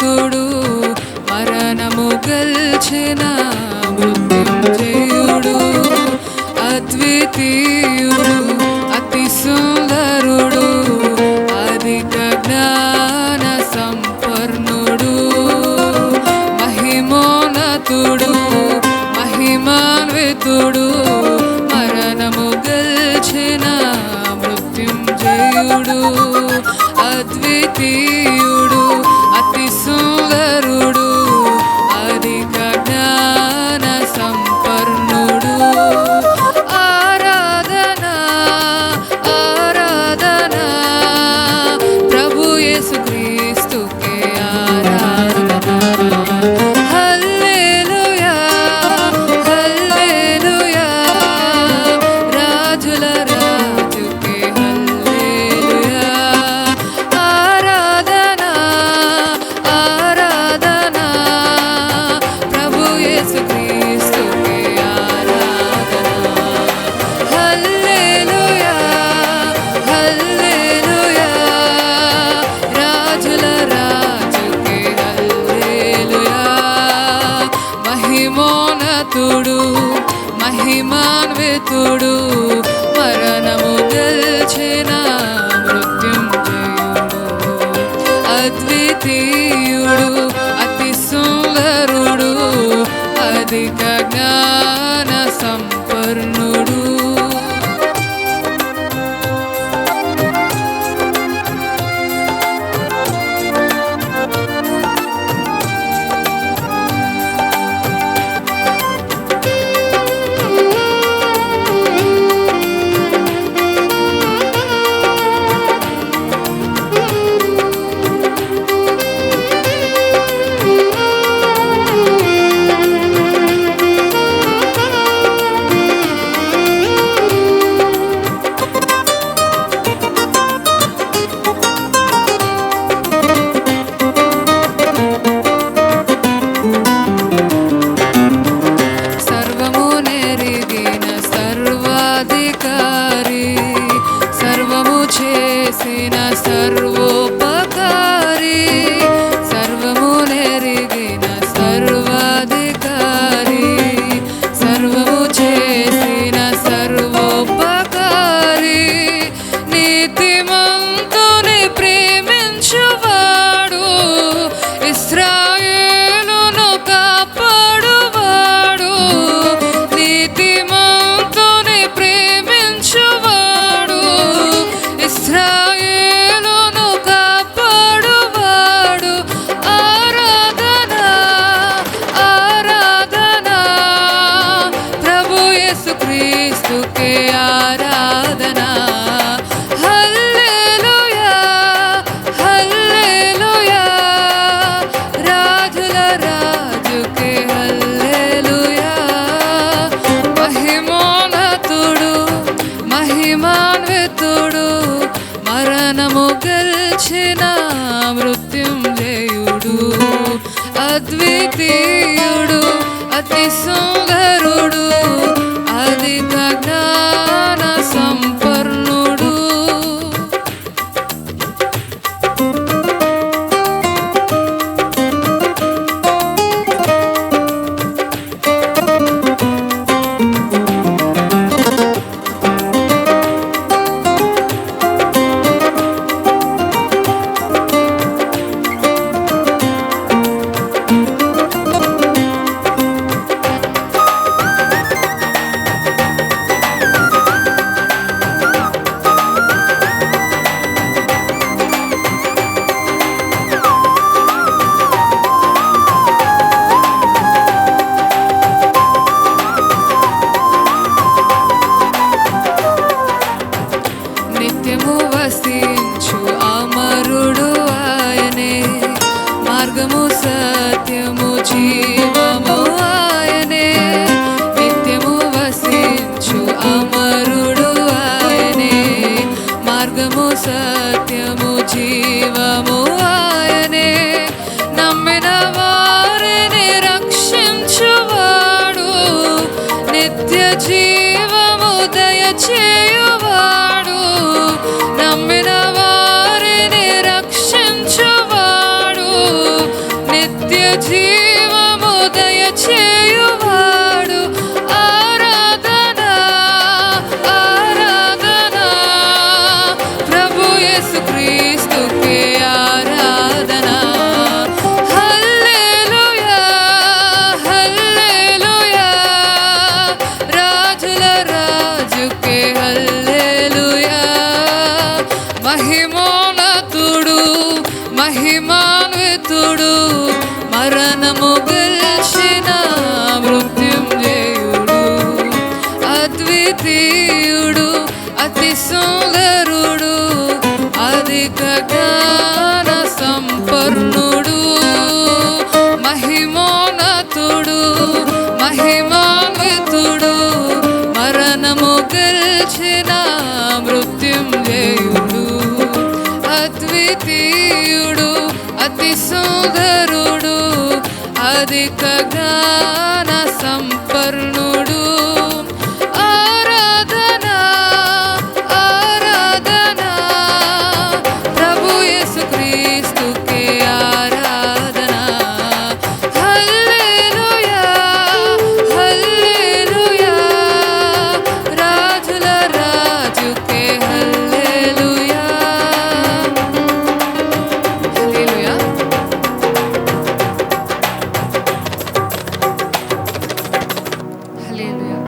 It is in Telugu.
మహిమాన్వితుడు మరణము గెల్చిన మృత్యుంజయుడు అద్వితీయుడు అతి సుందరుడు అధిక జ్ఞాన సంపన్నుడు మహిమోన్నతుడు మహిమాన్వితుడు మరణము గెల్చిన మృత్యుంజయుడు అద్వితీయుడు అతి సుందరుడు అధిక జ్ఞాన సంపన్నుడు ఆరాధనా ఆరాధనా ప్రభు యేసుక్రీస్తుకే ఆరాధనా హల్లెలూయా హల్లెలూయా రాజుల రాజుకే హల్లెలూయా ఆరాధనా ఆరాధనా ప్రభు యేసుక్రీస్తుకే ఆరాధనా హల్లెలూయా హల్లెలూయా రాజుల రాజుకే హల్లెలూయా మహిమోన్నతుడు మహిమాన్వితుడు మరణము గెల్చిన మృత్యుంజయుడు అద్వితీయుడు అతి సుందరుడు అధిక జ్ఞాన సంపన్నుడు సర్వము నెరిగిన సర్వాధికారి సర్వము చేసిన సర్వోపకారి సర్వము నెరిగిన సర్వాధికారి సర్వము చేసిన సర్వోపకారి నీతిమంతుని ప్రేమించువాడు ఇశ్రాయేలును కాపాడువాడు నీతిమంతుని ప్రేమించువాడు ఇశ్రాయేలును కాపాడువాడు ఆరాధనా ఆరాధనా ప్రభు యేసుక్రీస్తుకే ఆరాధనా హల్లెలూయా హల్లెలూయా రాజుల రాజుకే హల్లెలూయా మహిమోన్నతుడు మహిమాన్వితుడు మరణము గెల్చిన మృత్యుంజయుడు అద్వితీయుడు అతి సుందరుడు అధిక జ్ఞాన సంపన్నుడు నిత్యము వసించు అమరుడు ఆయనే మార్గము సత్యము జీవము ఆయనే నిత్యము వసించు అమరుడు ఆయనే మార్గము సత్యము జీవము ఆయనే నమ్మిన వారిని రక్షించువాడు నిత్య జీవము దయచేయువాడు నమ్మిన వారిని రక్షించువాడు అద్వితీయుడు అతి సుందరుడు అధిక జ్ఞాన సంపన్నుడు మహిమోన్నతుడు మహిమాన్వితుడు మరణము గెలిచిన మృత్యుంజయుడు అద్వితీయుడు అతి సుందరుడు అధిక జ్ఞాన సంపన్నుడు